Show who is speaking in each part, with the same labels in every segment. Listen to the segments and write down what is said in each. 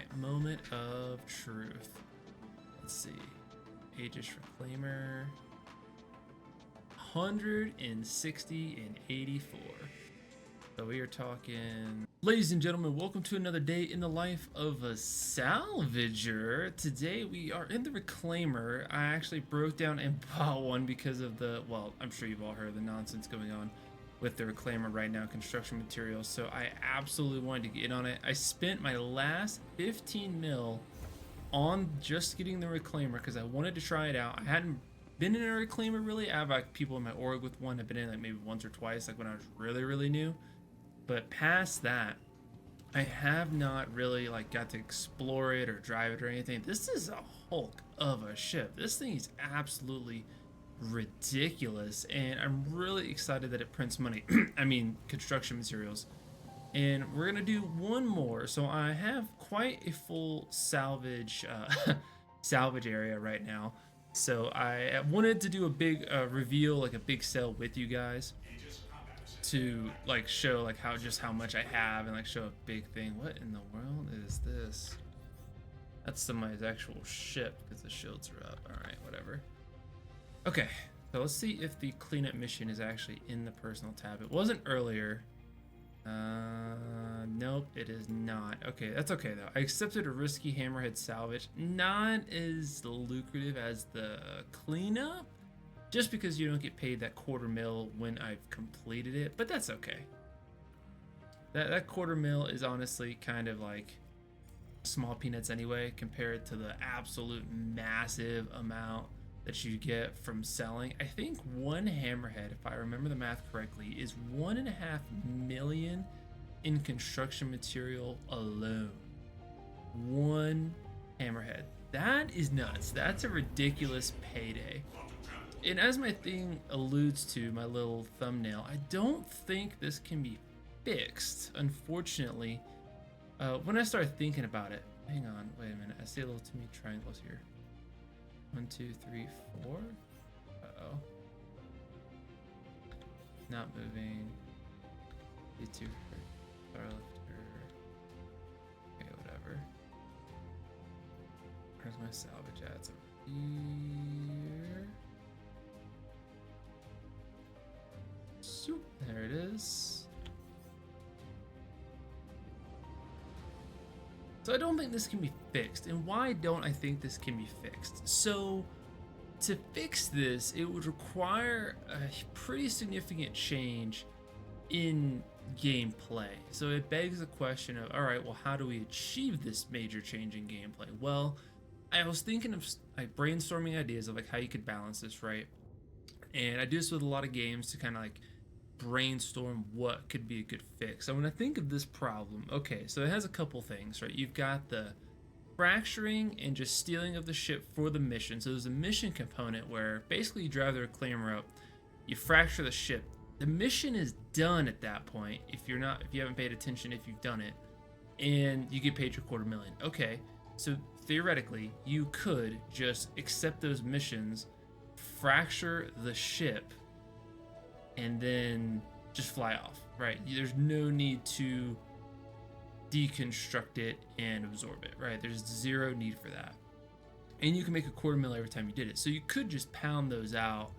Speaker 1: right, moment of truth. Let's see. Aegis Reclaimer. 160 and 84. So we are talking. Ladies and gentlemen, welcome to another day in the life of a salvager. Today we are in the Reclaimer. I actually broke down and bought one because of the, well, I'm sure you've all heard of the nonsense going on with the Reclaimer right now, construction materials. So I absolutely wanted to get in on it. I spent my last 15 mil on just getting the Reclaimer because I wanted to try it out. I hadn't been in a Reclaimer really. I have like people in my org with one. I've been in like maybe once or twice, like when I was really new. But past that, I have not really like got to explore it or drive it or anything. This is a hulk of a ship. This thing is absolutely ridiculous, and I'm really excited that it prints money. I mean, construction materials. And we're gonna do one more. So I have quite a full salvage salvage area right now. So I wanted to do a big reveal, like a big sale with you guys, to like show like how much I have and like show a big thing. What in the world is this? That's somebody's actual ship because the shields are up. All right, whatever. Okay, so let's see if the cleanup mission is actually in the personal tab. It wasn't earlier. Nope, it is not. Okay, that's okay though. I accepted a risky hammerhead salvage. Not as lucrative as the cleanup, just because you don't get paid that $250,000 when I've completed it, but that's okay. That $250,000 is honestly kind of like small peanuts anyway, compared to the absolute massive amount that you get from selling. I think one hammerhead, if I remember the math correctly, is 1.5 million in construction material alone. One hammerhead. That is nuts. That's a ridiculous payday. And as my thing alludes to, my little thumbnail, I don't think this can be fixed, unfortunately. When I started thinking about it, hang on, wait a minute, I see a little too many triangles here. 1, 2, 3, 4. Uh-oh. Not moving. D2 star lifter. Okay, whatever. Where's my salvage at? It's over here. Swoop. There it is. So I don't think this can be fixed. And why don't I think this can be fixed? So to fix this, it would require a pretty significant change in gameplay. So it begs the question of, all right, well, how do we achieve this major change in gameplay? Well, I was thinking of like brainstorming ideas of like how you could balance this, right? And I do this with a lot of games to kind of like brainstorm what could be a good fix. So when I think of this problem, okay, so it has a couple things, right? You've got the fracturing and just stealing of the ship for the mission. So there's a mission component where basically you drive the Reclaimer up, you fracture the ship. The mission is done at that point if you haven't paid attention, if you've done it, and you get paid your $250,000. Okay, so theoretically you could just accept those missions, fracture the ship, and then just fly off, right? There's no need to deconstruct it and absorb it, right? There's zero need for that. And you can make a $250,000 every time you did it. So you could just pound those out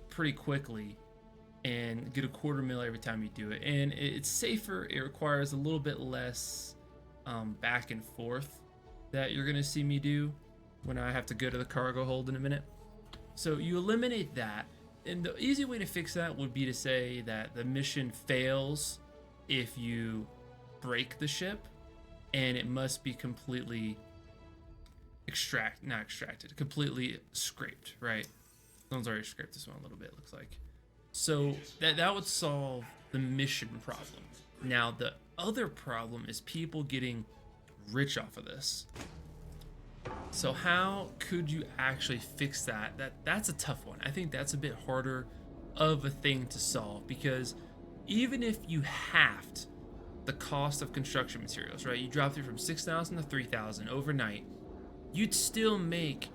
Speaker 1: pretty quickly and get a $250,000 every time you do it. And it's safer. It requires a little bit less back and forth that you're gonna see me do when I have to go to the cargo hold in a minute. So you eliminate that. And the easy way to fix that would be to say that the mission fails if you break the ship, and it must be completely completely scraped, right? Someone's already scraped this one a little bit, looks like. So that would solve the mission problem. Now the other problem is people getting rich off of this. So how could you actually fix that? That's a tough one. I think that's a bit harder of a thing to solve, because even if you halved the cost of construction materials, right? You dropped it from 6,000 to 3,000 overnight, you'd still make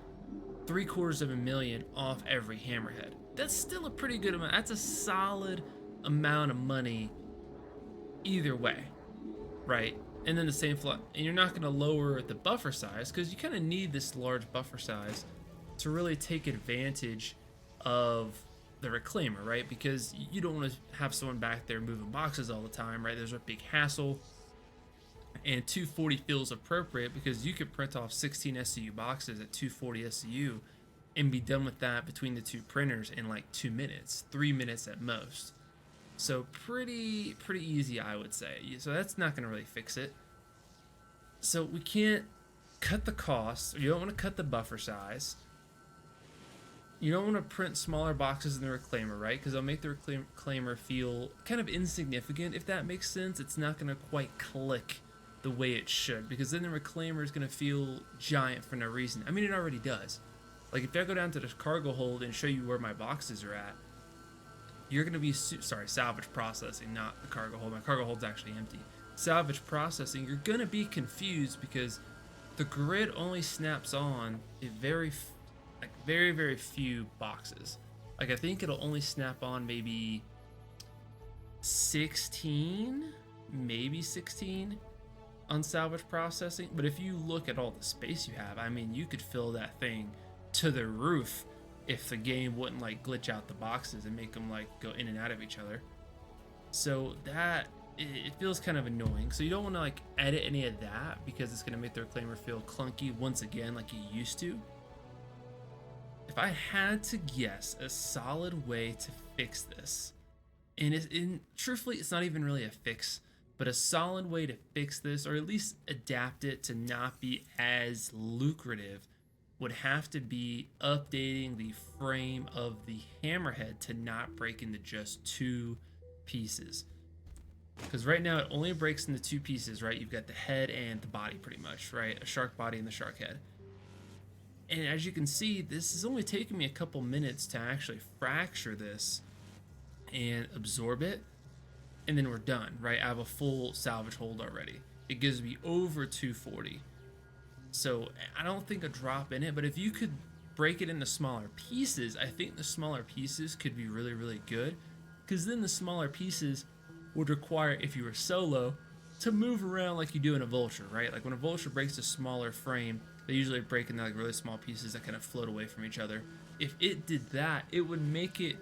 Speaker 1: $750,000 off every hammerhead. That's still a pretty good amount. That's a solid amount of money either way, right? And then the same fly, and you're not going to lower the buffer size because you kind of need this large buffer size to really take advantage of the reclaimer, right? Because you don't want to have someone back there moving boxes all the time, right? There's a big hassle, and 240 feels appropriate because you could print off 16 SCU boxes at 240 SCU and be done with that between the two printers in like 2 minutes, 3 minutes at most. So pretty easy, I would say. So that's not going to really fix it. So we can't cut the cost. You don't want to cut the buffer size. You don't want to print smaller boxes in the reclaimer, right? Because it'll make the reclaimer feel kind of insignificant, if that makes sense. It's not going to quite click the way it should, because then the reclaimer is going to feel giant for no reason. I mean, it already does. Like if I go down to the cargo hold and show you where my boxes are at, you're going to be, salvage processing, not the cargo hold. My cargo hold's actually empty. Salvage processing, you're going to be confused because the grid only snaps on a very few boxes. Like I think it'll only snap on maybe 16, maybe 16 on salvage processing. But if you look at all the space you have, I mean, you could fill that thing to the roof if the game wouldn't like glitch out the boxes and make them like go in and out of each other. So that it feels kind of annoying. So you don't want to like edit any of that because it's going to make the reclaimer feel clunky once again like you used to. If I had to guess a solid way to fix this, and truthfully it's not even really a fix, but a solid way to fix this, or at least adapt it to not be as lucrative, would have to be updating the frame of the hammerhead to not break into just 2 pieces. Because right now it only breaks into 2 pieces, right? You've got the head and the body pretty much, right? A shark body and the shark head. And as you can see, this is only taking me a couple minutes to actually fracture this and absorb it. And then we're done, right? I have a full salvage hold already. It gives me over 240. So I don't think a drop in it, but if you could break it into smaller pieces, I think the smaller pieces could be really, really good. Because then the smaller pieces would require, if you were solo, to move around like you do in a vulture, right? Like when a vulture breaks a smaller frame, they usually break into like really small pieces that kind of float away from each other. If it did that, it would make it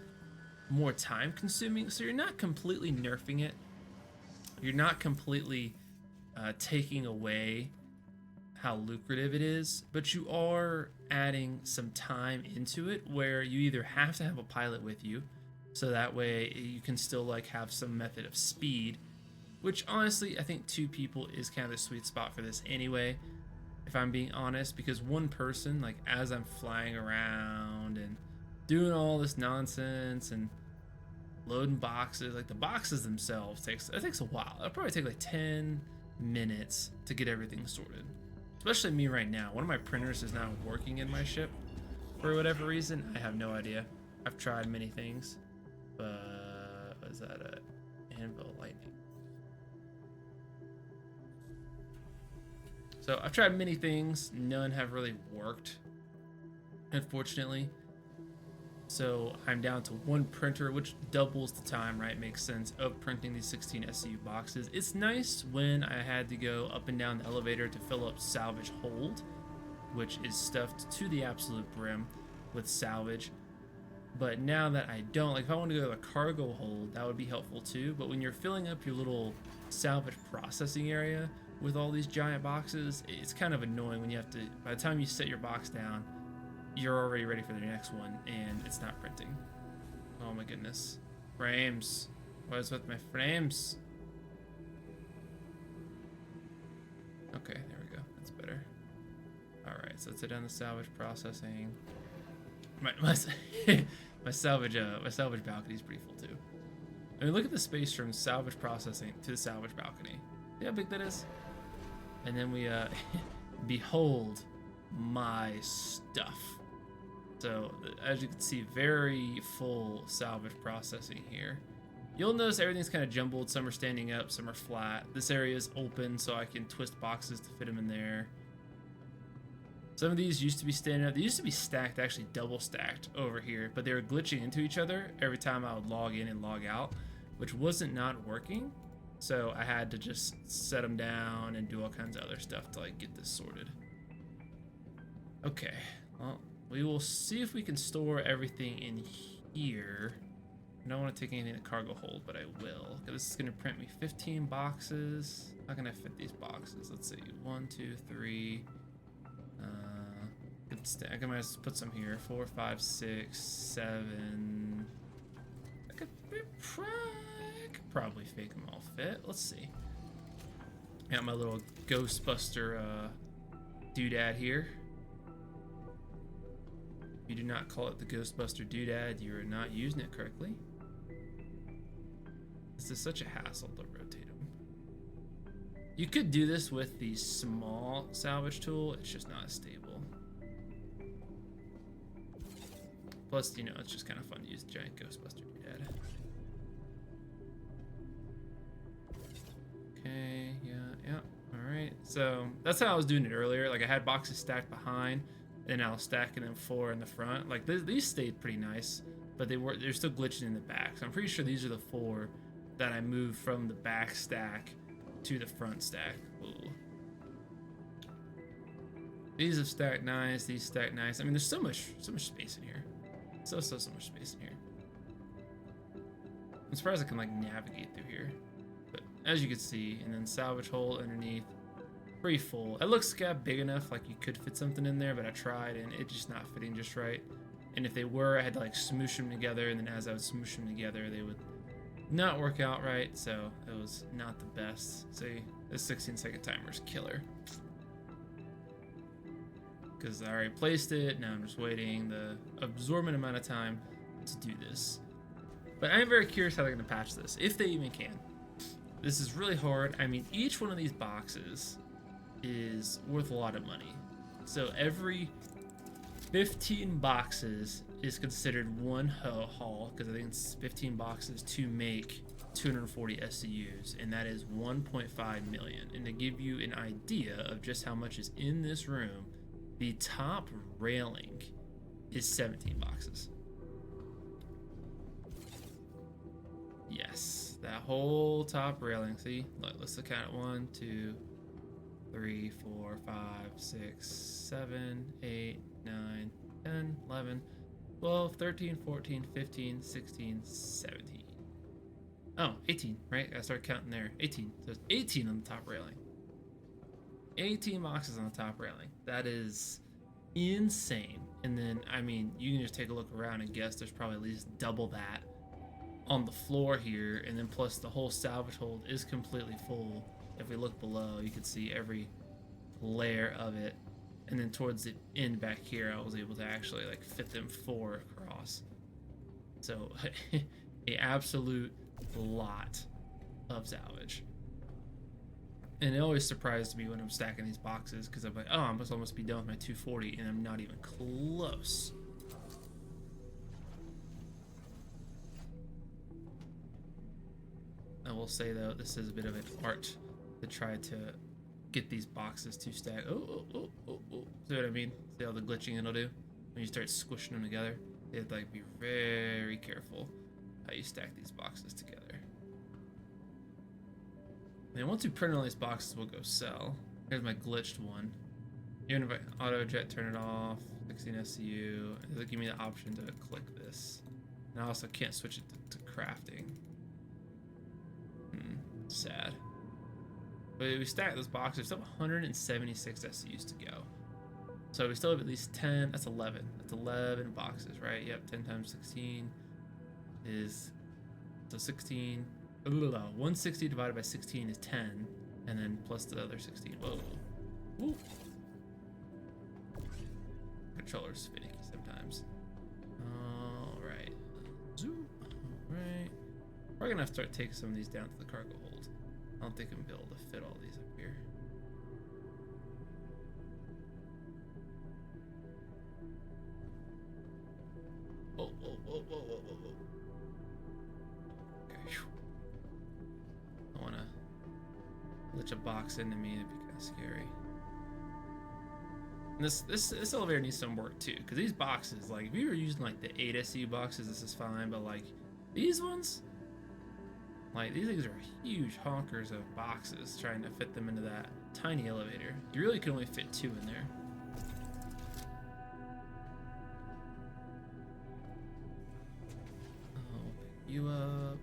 Speaker 1: more time consuming. So you're not completely nerfing it. You're not completely taking away how lucrative it is, but you are adding some time into it where you either have to have a pilot with you, so that way you can still like have some method of speed, which honestly I think 2 people is kind of the sweet spot for this anyway, if I'm being honest, because one person, like as I'm flying around and doing all this nonsense and loading boxes, like the boxes themselves takes a while. It'll probably take like 10 minutes to get everything sorted. Especially me right now. One of my printers is not working in my ship for whatever reason. I have no idea. I've tried many things, but was that a anvil lightning? So I've tried many things. None have really worked, unfortunately. So I'm down to 1 printer, which doubles the time, right? Makes sense, of printing these 16 SCU boxes. It's nice when I had to go up and down the elevator to fill up salvage hold, which is stuffed to the absolute brim with salvage. But now that I don't, like if I want to go to the cargo hold, that would be helpful too. But when you're filling up your little salvage processing area with all these giant boxes, it's kind of annoying when you have to, by the time you set your box down, you're already ready for the next one and it's not printing. Oh my goodness. Frames. What is with my frames? Okay, there we go. That's better. Alright, so let's sit down the salvage processing. My salvage balcony is pretty full too. I mean, look at the space from salvage processing to the salvage balcony. See how big that is? And then we behold my stuff. So as you can see, very full salvage processing here. You'll notice everything's kind of jumbled. Some are standing up, some are flat. This area is open so I can twist boxes to fit them in there. Some of these used to be standing up. They used to be stacked, actually double stacked over here, but they were glitching into each other every time I would log in and log out, which wasn't not working. So I had to just set them down and do all kinds of other stuff to like get this sorted. Okay, well, we will see if we can store everything in here. I don't want to take anything to cargo hold, but I will. This is going to print me 15 boxes. How can I fit these boxes? Let's see. 1, 2, 3. Good stack. I might just put some here. 4, 5, 6, 7. I could probably fake them all fit. Let's see. Got my little Ghostbuster doodad here. If you do not call it the Ghostbuster doodad, you are not using it correctly. This is such a hassle to rotate them. You could do this with the small salvage tool. It's just not as stable. Plus, you know, it's just kind of fun to use the giant Ghostbuster doodad. Okay, yeah. All right. So that's how I was doing it earlier. Like I had boxes stacked behind, and I was stacking them 4 in the front. Like these stayed pretty nice, but they're still glitching in the back. So I'm pretty sure these are the 4 that I moved from the back stack to the front stack. Ooh. These have stacked nice. These stacked nice. I mean, there's so much space in here. So much space in here. I'm surprised I can like navigate through here. But as you can see, and then salvage hole underneath, pretty full. It looks big enough, like you could fit something in there, but I tried and it's just not fitting just right. And if they were, I had to like smoosh them together, and then as I would smoosh them together, they would not work out right, so it was not the best. See, this 16-second timer is killer. Because I already placed it, now I'm just waiting the absorbent amount of time to do this. But I'm very curious how they're going to patch this, if they even can. This is really hard. I mean, each one of these boxes is worth a lot of money. So every 15 boxes is considered one haul, because I think it's 15 boxes to make 240 SCUs, and that is 1.5 million. And to give you an idea of just how much is in this room, the top railing is 17 boxes. Yes, that whole top railing. See, look, let's look at it. 1, 2, 3, 4, 5, 6, 7, 8, 9, 10, 11, 12, 13, 14, 15, 16, 17. Oh, 18, right? I started counting there. 18. So it's 18 on the top railing. 18 boxes on the top railing. That is insane. And then, I mean, you can just take a look around and guess there's probably at least double that on the floor here. And then plus the whole salvage hold is completely full. If we look below, you can see every layer of it. And then towards the end back here, I was able to actually like fit them 4 across. So a absolute lot of salvage. And it always surprised me when I'm stacking these boxes, because I'm like, oh, I must almost be done with my 240, and I'm not even close. I will say though, this is a bit of an art to try to get these boxes to stack. Oh. See what I mean? See all the glitching it'll do when you start squishing them together? You have to like be very careful how you stack these boxes together. And once we print all these boxes, we'll go sell. Here's my glitched one. Even if I auto jet, turn it off, 16 SCU, it'll give me the option to click this. And I also can't switch it to crafting. Sad. But we stack those boxes, we still have 176 SCUs to go. So we still have at least 10, that's 11. That's 11 boxes, right? Yep, 10 times 16 is, so 16. 160 divided by 16 is 10, and then plus the other 16. Whoa. Woo. Controller's finicky sometimes. Alright. Zoom. Alright. We're gonna have to start taking some of these down to the cargo hold. I don't think I'm gonna be able to fit all these up here. Whoa. Okay. I wanna glitch a box into me, it'd be kind of scary. And this elevator needs some work too, because these boxes, like if you were using like the 8 SCU boxes, this is fine, but like these ones, Like, these things are huge honkers of boxes trying to fit them into that tiny elevator. You really can only fit 2 in there. I'll pick you up.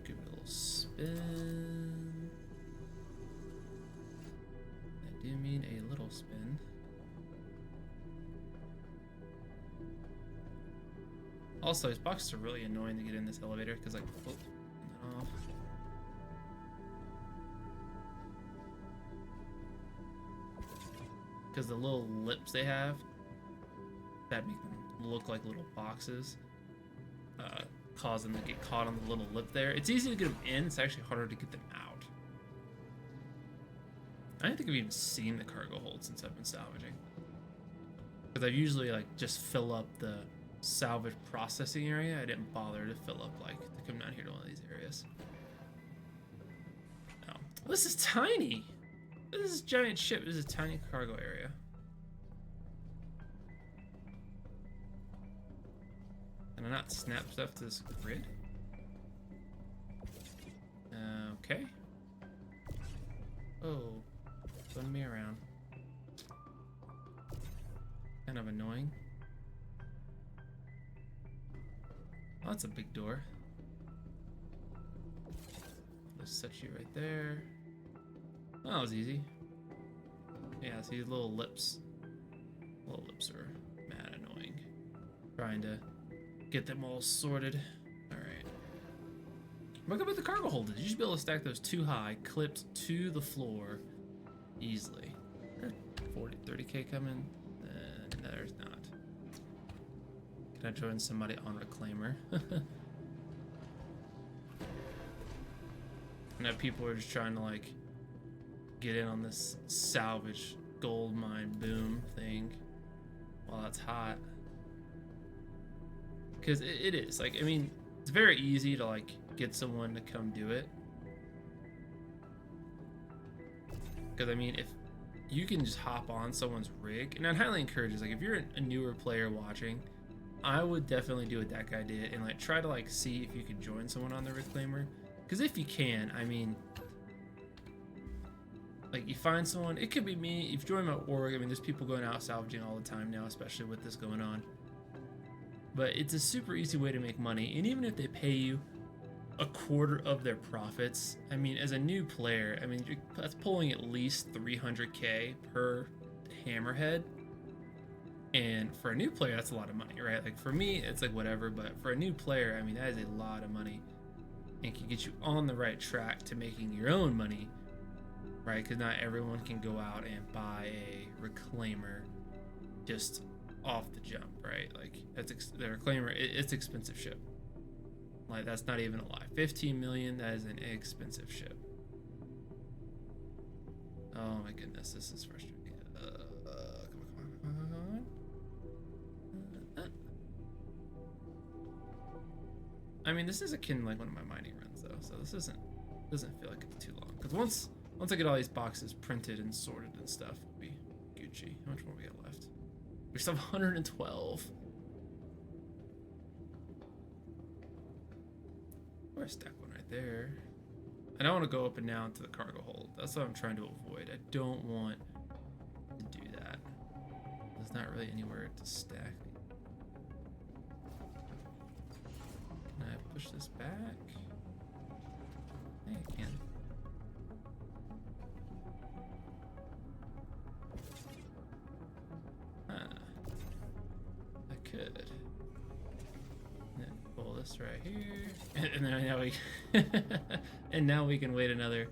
Speaker 1: Give it a little spin. I do mean a little spin. Also, these boxes are really annoying to get in this elevator because, like, oh, turn that off. Because the little lips they have that make them look like little boxes cause them to get caught on the little lip there. It's easy to get them in, it's actually harder to get them out. I don't think I've even seen the cargo hold since I've been salvaging. Because I usually, like, just fill up the salvage processing area. I didn't bother to fill up, like, to come down here to one of these areas. Oh, this is tiny. This is a giant ship. This is a tiny cargo area. Can I not snap stuff to this grid? Okay. Oh, spin me around. Kind of annoying. Oh, that's a big door. Just set you right there. Oh, that was easy. Yeah, see, little lips. Little lips are mad annoying. Trying to get them all sorted. Alright. Look up at the cargo holders. You should be able to stack those 2 high, clipped to the floor easily. 40, 30k coming? No, there's not. Can I join somebody on Reclaimer? Now people are just trying to, like, get in on this salvage gold mine boom thing while it's hot. Because it is. Like, I mean, it's very easy to, like, get someone to come do it. Because, I mean, if you can just hop on someone's rig, and I'd highly encourage it, like, if you're a newer player watching, I would definitely do what that guy did and, like, try to, like, see if you can join someone on the Reclaimer. Because if you can, I mean, like, you find someone, it could be me, if you join my org, I mean, there's people going out salvaging all the time now, especially with this going on. But it's a super easy way to make money, and even if they pay you a quarter of their profits, I mean, as a new player, I mean, that's pulling at least 300k per hammerhead. And for a new player, that's a lot of money, right? Like, for me, it's like whatever, but for a new player, I mean, that is a lot of money and can get you on the right track to making your own money, right? Because not everyone can go out and buy a Reclaimer just off the jump, right? Like, the Reclaimer, it's expensive ship. Like, that's not even a lie. 15 million, that is an expensive ship. Oh my goodness, this is frustrating. Come on. I mean, this is akin to, like, one of my mining runs though, so this doesn't feel like it's too long. Because once I get all these boxes printed and sorted and stuff, it'll be Gucci. How much more we got left? We still have 112. Or stack one right there. I don't want to go up and down to the cargo hold. That's what I'm trying to avoid. I don't want to do that. There's not really anywhere to stack. Can I push this back? I think I can. I could. Then pull this right here, and then now we and now we can wait another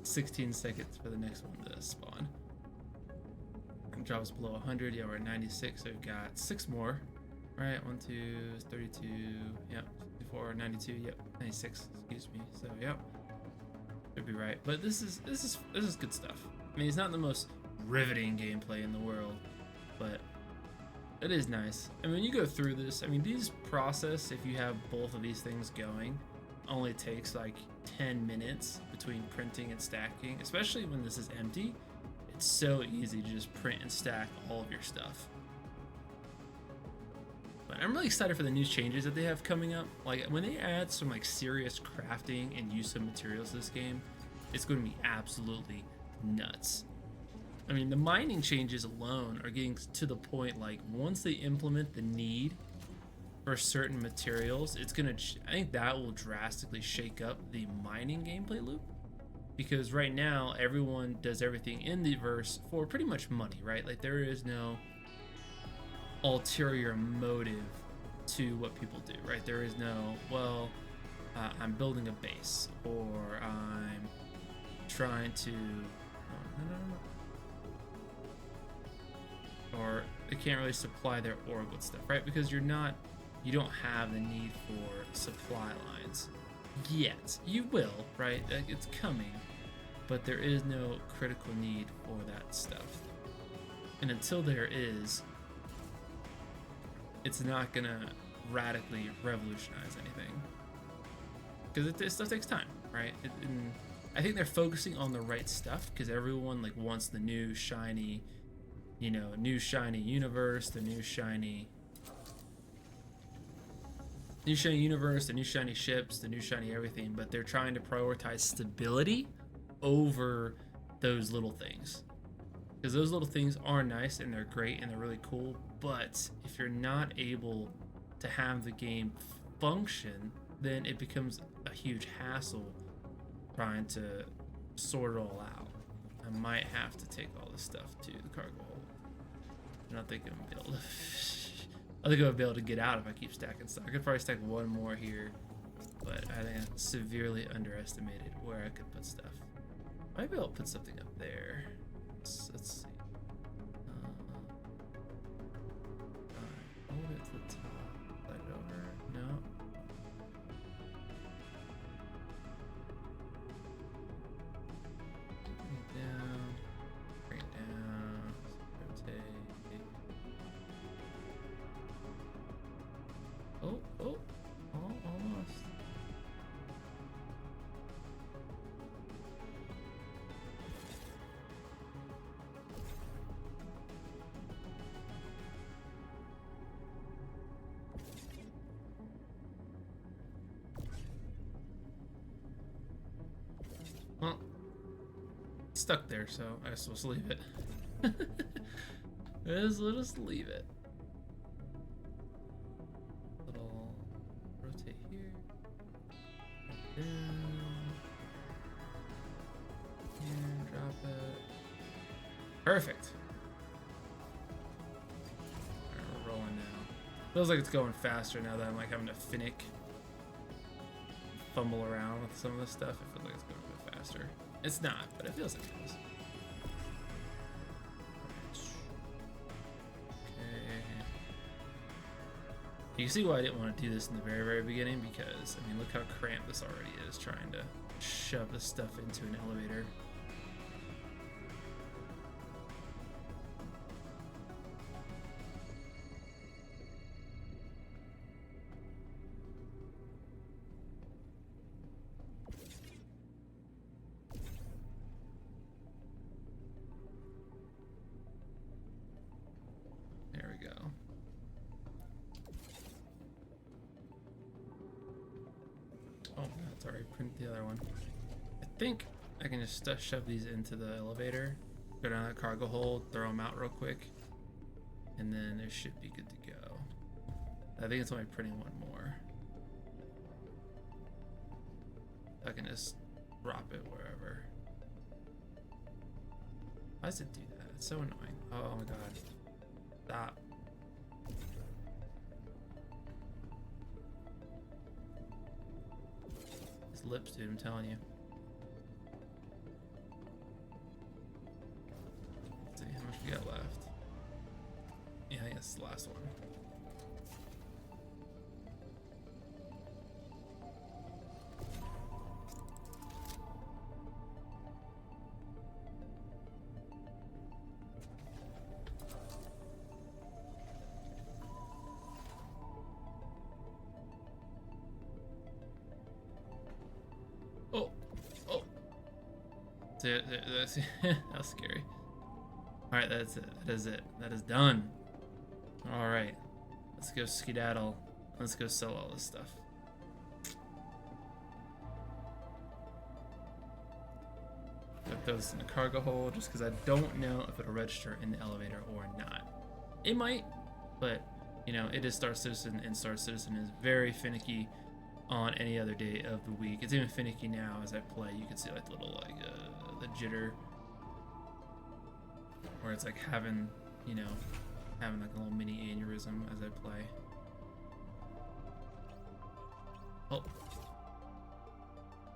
Speaker 1: 16 seconds for the next one to spawn. And drop us below 100. Yeah, we're at 96, so we've got 6 more. Right, 1, 2, 32. Yep, 54, 92. Yep, 96. Excuse me. So yep, should be right. But this is good stuff. I mean, it's not the most riveting gameplay in the world, but it is nice. And when you go through this, I mean, these process, if you have both of these things going, only takes like 10 minutes between printing and stacking, especially when this is empty. It's so easy to just print and stack all of your stuff. But I'm really excited for the new changes that they have coming up. Like when they add some like serious crafting and use of materials to this game, it's going to be absolutely nuts. I mean, the mining changes alone are getting to the point like once they implement the need for certain materials, it's gonna. I think that will drastically shake up the mining gameplay loop, because right now everyone does everything in the verse for pretty much money, right? Like there is no ulterior motive to what people do, right? There is no, well, I'm building a base, or I'm trying to, or they can't really supply their org with stuff, right? Because you don't have the need for supply lines yet. You will, right? It's coming, but there is no critical need for that stuff. And until there is, it's not gonna radically revolutionize anything, because this stuff takes time, right? And I think they're focusing on the right stuff, because everyone like wants the new shiny, new shiny universe, the new shiny universe, the new shiny ships, the new shiny everything, but they're trying to prioritize stability over those little things. Because those little things are nice and they're great and they're really cool, but if you're not able to have the game function, then it becomes a huge hassle trying to sort it all out. I might have to take all this stuff to the cargo hold. I don't think I'm gonna be able to. I think I'll be able to get out if I keep stacking stuff. I could probably stack one more here, but I think I severely underestimated where I could put stuff. Maybe I'll put something up there. Let's see. Hold it to the top. Slide it over. No. Down. Bring it down. Rotate. Oh, almost. Well, it's stuck there, so I guess we'll just leave it. We'll just leave it. Little rotate here. Down. Here, drop it. Perfect. Alright, we're rolling now. Feels like it's going faster now that I'm like having to fumble around with some of this stuff. It feels like it's going a bit faster. It's not, but it feels like it is. Okay. You can see why I didn't want to do this in the very, very beginning, because, I mean, look how cramped this already is trying to shove this stuff into an elevator. There we go. Oh, no, it's already printed the other one. I think I can just shove these into the elevator, go down that cargo hold, throw them out real quick, and then it should be good to go. I think it's only printing one more. I can just drop it wherever. Why does it do that? It's so annoying. Oh my god. Stop. His lips, dude, I'm telling you. Let's see how much we got left. Yeah, I think that's the last one. That was scary. Alright, that's it. That is it. That is done. Alright. Let's go skedaddle. Let's go sell all this stuff. Put those in the cargo hold just because I don't know if it'll register in the elevator or not. It might, but you know, it is Star Citizen, and Star Citizen is very finicky on any other day of the week. It's even finicky now as I play. You can see like the little the jitter where it's like having, you know, having like a little mini aneurysm as I play. Oh,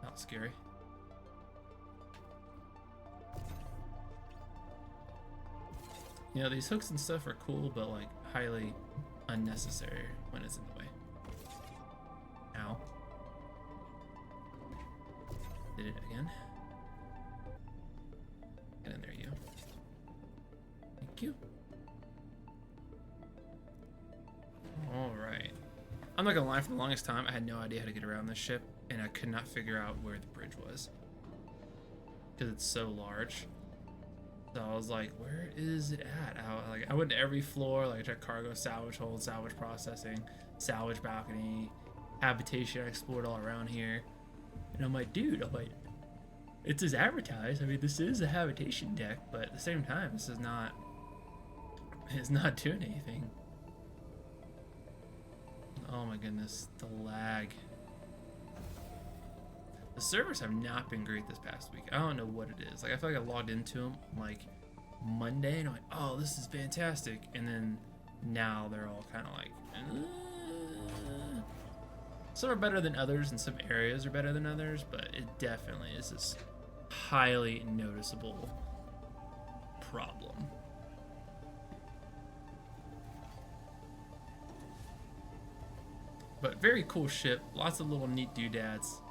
Speaker 1: that was scary. You know, these hooks and stuff are cool, but like highly unnecessary when it's in the way. Ow. Did it again. Get in there, you. Thank you. Alright. I'm not gonna lie, for the longest time, I had no idea how to get around this ship, and I could not figure out where the bridge was. Because it's so large. So I was like, where is it at? I went to every floor, like I checked cargo, salvage hold, salvage processing, salvage balcony, habitation. I explored all around here. And I'm like, dude, it's as advertised. I mean, this is a habitation deck, but at the same time, it's not doing anything. Oh my goodness, the lag. The servers have not been great this past week. I don't know what it is. Like, I feel like I logged into them like Monday and I'm like, oh, this is fantastic. And then now they're all kind of like, some are better than others and some areas are better than others, but it definitely is this highly noticeable problem. But very cool ship, lots of little neat doodads.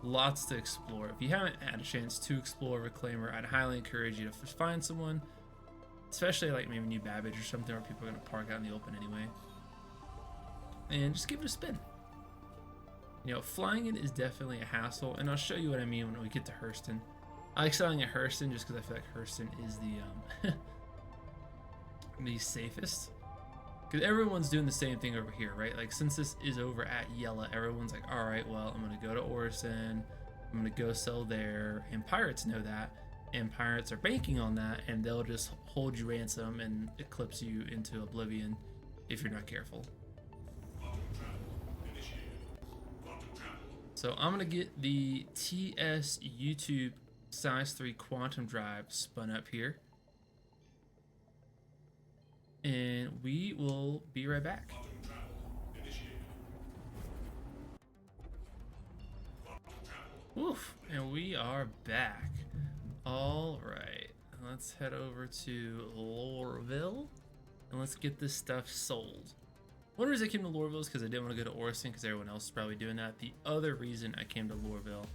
Speaker 1: Lots to explore. If you haven't had a chance to explore Reclaimer, I'd highly encourage you to find someone, especially like maybe New Babbage or something where people are going to park out in the open anyway, and just give it a spin. You know, flying it is definitely a hassle, and I'll show you what I mean when we get to Hurston. I like selling at Hurston just because I feel like Hurston is the the safest. Because everyone's doing the same thing over here, right? Like, since this is over at Yella, everyone's like, all right, well, I'm going to go to Orison. I'm going to go sell there. And pirates know that. And pirates are banking on that. And they'll just hold you ransom and eclipse you into oblivion if you're not careful. So I'm going to get the TS YouTube size 3 quantum drive spun up here. And we will be right back. Oof, and we are back. All right, let's head over to Lorville and let's get this stuff sold. One reason I came to Lorville is because I didn't want to go to Orison because everyone else is probably doing that. The other reason I came to Lorville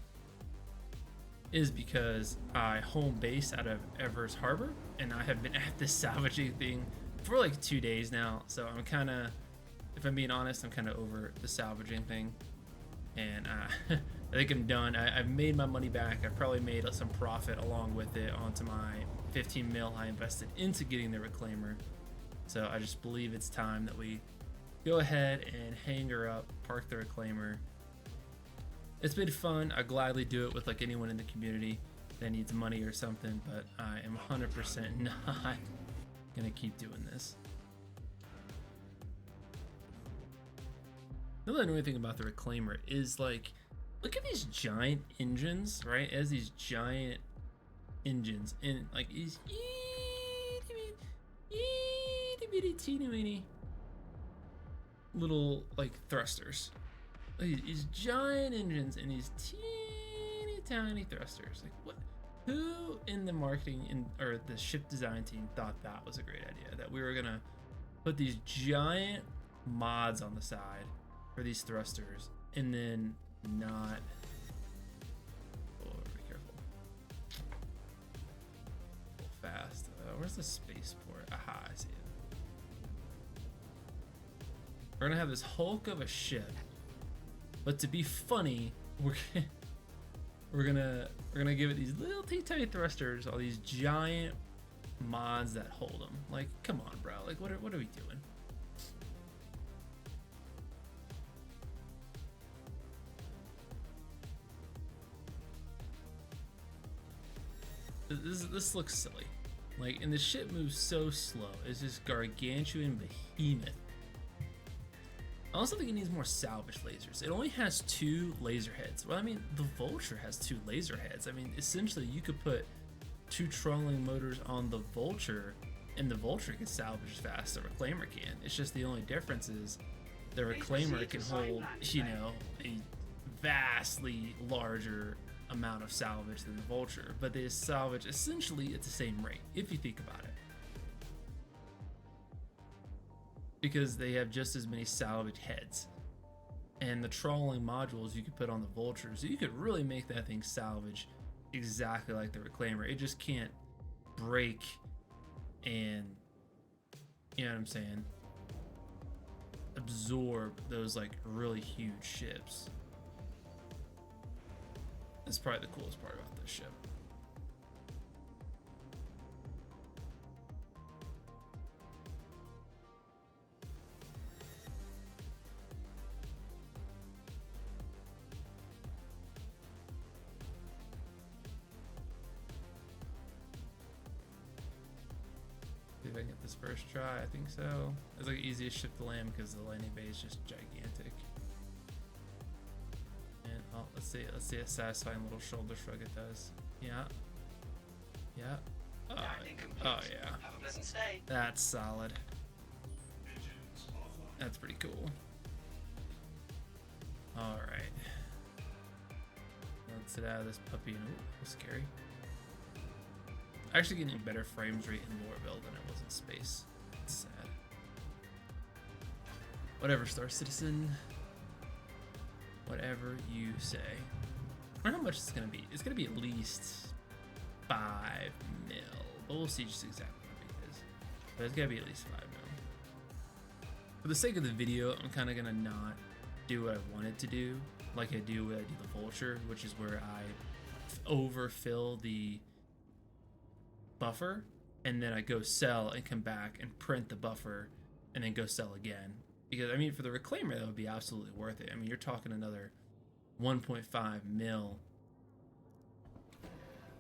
Speaker 1: is because I home base out of Evers Harbor, and I have been at this salvaging thing for like 2 days now, so I'm kind of, if I'm being honest, I'm kind of over the salvaging thing, and I think I'm done. I've made my money back. I've probably made some profit along with it onto my 15 mil I invested into getting the Reclaimer, so I just believe it's time that we go ahead and hang her up, park the Reclaimer. It's been fun. I gladly do it with like anyone in the community that needs money or something, but I am 100% not gonna keep doing this. The other annoying thing about the Reclaimer is, like, look at these giant engines, right? As these giant engines and like these itty bitty teeny weeny little like thrusters. These giant engines and these teeny tiny thrusters. Like, what? Who in the marketing or the ship design team thought that was a great idea? That we were gonna put these giant mods on the side for these thrusters and then not. Oh, be careful. Go fast. Where's the spaceport? Aha, I see it. We're gonna have this hulk of a ship, but to be funny, we're gonna give it these little teeny tiny thrusters, all these giant mods that hold them. Like, come on, bro. Like, what are we doing? This looks silly. Like, and the ship moves so slow. It's this gargantuan behemoth. I also think it needs more salvage lasers. It only has 2 laser heads. Well, I mean, the Vulture has 2 laser heads. I mean, essentially, you could put 2 trolling motors on the Vulture, and the Vulture can salvage as fast as the Reclaimer can. It's just the only difference is the Reclaimer can hold, you know, a vastly larger amount of salvage than the Vulture, but they salvage essentially at the same rate, if you think about it. Because they have just as many salvage heads. And the trolling modules you could put on the Vulture, so you could really make that thing salvage exactly like the Reclaimer. It just can't break and, you know what I'm saying, absorb those like really huge ships. That's probably the coolest part about this ship. See if I can get this first try. I think so. It's like the easiest ship to land because the landing bay is just gigantic. And oh, let's see a satisfying little shoulder shrug it does. Yeah. Yeah. Oh yeah.
Speaker 2: Have a pleasant stay.
Speaker 1: That's solid. That's pretty cool. All right. Let's get out of this puppy. And ooh, that was scary. Actually getting better frames rate in Lorville than it was in space. It's sad. Whatever, Star Citizen. Whatever you say. I wonder how much it's gonna be. It's gonna be at least 5 mil. But we'll see just exactly how big it is. But it's gotta be at least 5 mil. For the sake of the video, I'm kinda gonna not do what I wanted to do. Like I do when I do the Vulture, which is where I overfill the buffer and then I go sell and come back and print the buffer and then go sell again. Because I mean, for the Reclaimer, that would be absolutely worth it. I mean, you're talking another 1.5 mil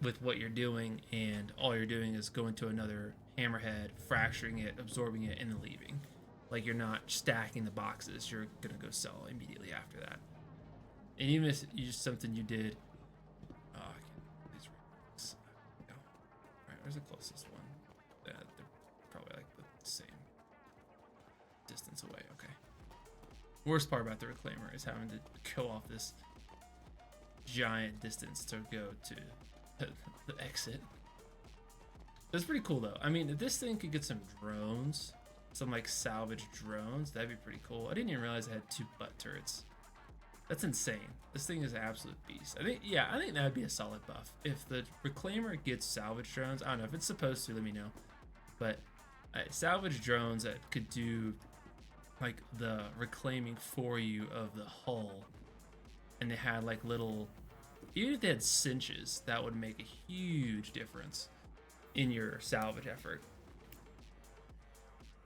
Speaker 1: with what you're doing, and all you're doing is going to another hammerhead, fracturing it, absorbing it, and then leaving. Like, you're not stacking the boxes. You're gonna go sell immediately after that. And even if it's just something you did, oh, I can't, these rings. Go. All right, where's the closest one? They're probably like the same distance away. Okay. Worst part about the Reclaimer is having to go off this giant distance to go to the exit. That's pretty cool though. I mean, if this thing could get some drones, some like salvage drones, that'd be pretty cool. I didn't even realize it had 2 butt turrets. That's insane. This thing is an absolute beast. I think that'd be a solid buff. If the Reclaimer gets salvage drones, I don't know if it's supposed to, let me know. But salvage drones that could do like the reclaiming for you of the hull, and they had like little, even if they had cinches, that would make a huge difference in your salvage effort.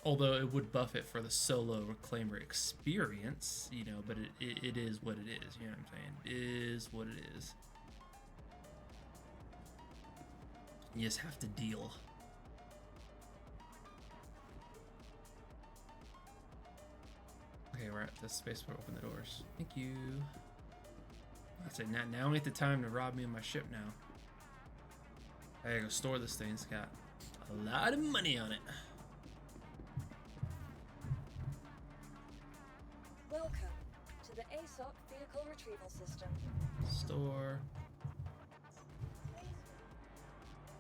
Speaker 1: Although it would buff it for the solo Reclaimer experience, you know, but it is what it is, you know what I'm saying? It is what it is. You just have to deal. Okay, we're at this space where open the doors. Thank you. I say now ain't the time to rob me of my ship now. I gotta go store this thing. It's got a lot of money on it.
Speaker 3: Welcome to the ASOC Vehicle Retrieval System.
Speaker 1: Store.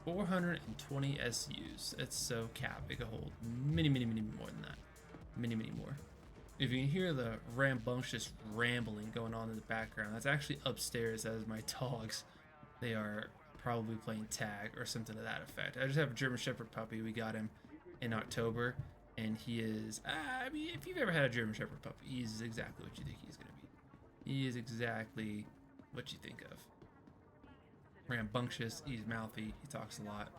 Speaker 1: 420 SUs. It's so cap. It could hold many more than that. Many more. If you can hear the rambunctious rambling going on in the background, that's actually upstairs. That is my dogs. They are probably playing tag or something to that effect. I just have a German Shepherd puppy. We got him in October, and he is, I mean, if you've ever had a German Shepherd puppy, he's exactly what you think he's going to be. He is exactly what you think of. Rambunctious, he's mouthy, he talks a lot.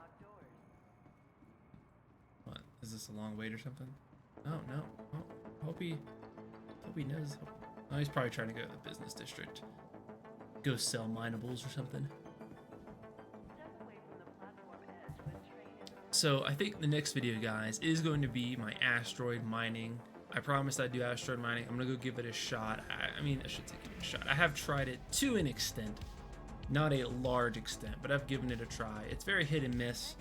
Speaker 1: What, is this a long wait or something? Oh, no. Oh, hope he knows. Oh, he's probably trying to go to the business district. Go sell minables or something. So I think the next video, guys, is going to be my asteroid mining. I promised I'd do asteroid mining. I'm gonna go give it a shot. I mean, I should say give it a shot. I have tried it to an extent, not a large extent, but I've given it a try. It's very hit and miss,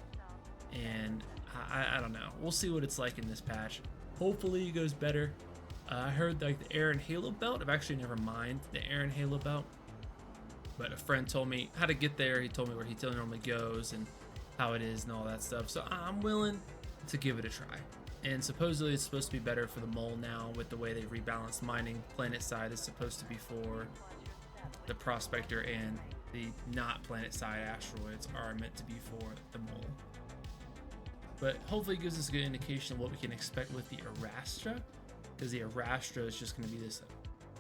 Speaker 1: and I don't know. We'll see what it's like in this patch. Hopefully it goes better. I heard like the air and halo belt. I've actually never mined the air and halo belt, but a friend told me how to get there. He told me where he normally goes and how it is and all that stuff. So I'm willing to give it a try. And supposedly it's supposed to be better for the mole now with the way they rebalanced mining. Planet side is supposed to be for the prospector, and the not planet side asteroids are meant to be for the mole. But hopefully it gives us a good indication of what we can expect with the Arastra, because the Arastra is just going to be this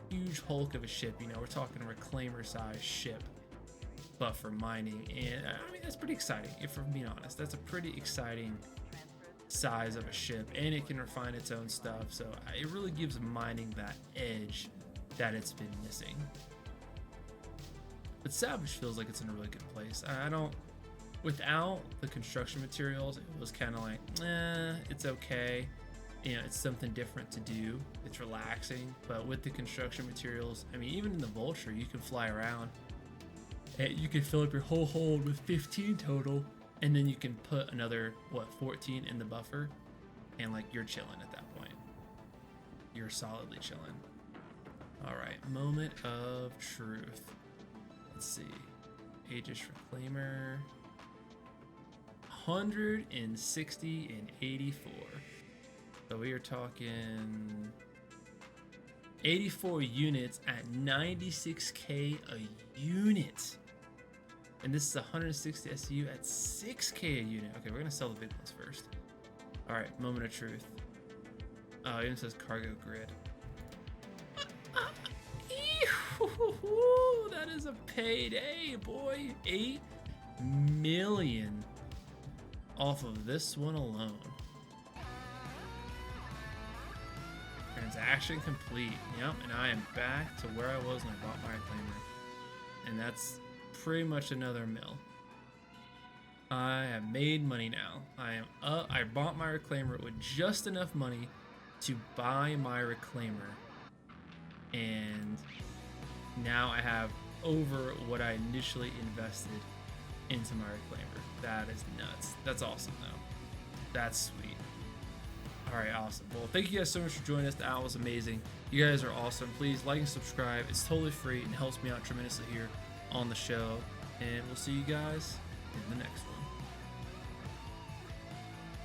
Speaker 1: huge hulk of a ship. You know, we're talking a reclaimer size ship, but for mining. And I mean, that's pretty exciting, if I'm being honest. That's a pretty exciting size of a ship, and it can refine its own stuff. So it really gives mining that edge that it's been missing. But Salvage feels like it's in a really good place. I don't, without the construction materials, it was kind of like, it's okay. You know, it's something different to do. It's relaxing. But with the construction materials, I mean, even in the Vulture, you can fly around. And you can fill up your whole hold with 15 total, and then you can put another, 14 in the buffer, and like you're chilling at that point. You're solidly chilling. All right, moment of truth. Let's see. Aegis Reclaimer. 160 and 84. So we are talking 84 units at 96k a unit. And this is 160 SU at 6k a unit. Okay, we're gonna sell the big ones first. All right, moment of truth. Oh, it even says cargo grid. That is a payday, boy. 8 million off of this one alone. Transaction complete. Yep, and I am back to where I was when I bought my reclaimer. And that's pretty much another mill. I have made money now. I bought my reclaimer with just enough money to buy my reclaimer, and now I have over what I initially invested into my reclaimer. That is nuts. That's awesome though. That's sweet. All right, awesome. Well, thank you guys so much for joining us. That was amazing. You guys are awesome. Please like and subscribe. It's totally free and helps me out tremendously here on the show. And we'll see you guys in the next one.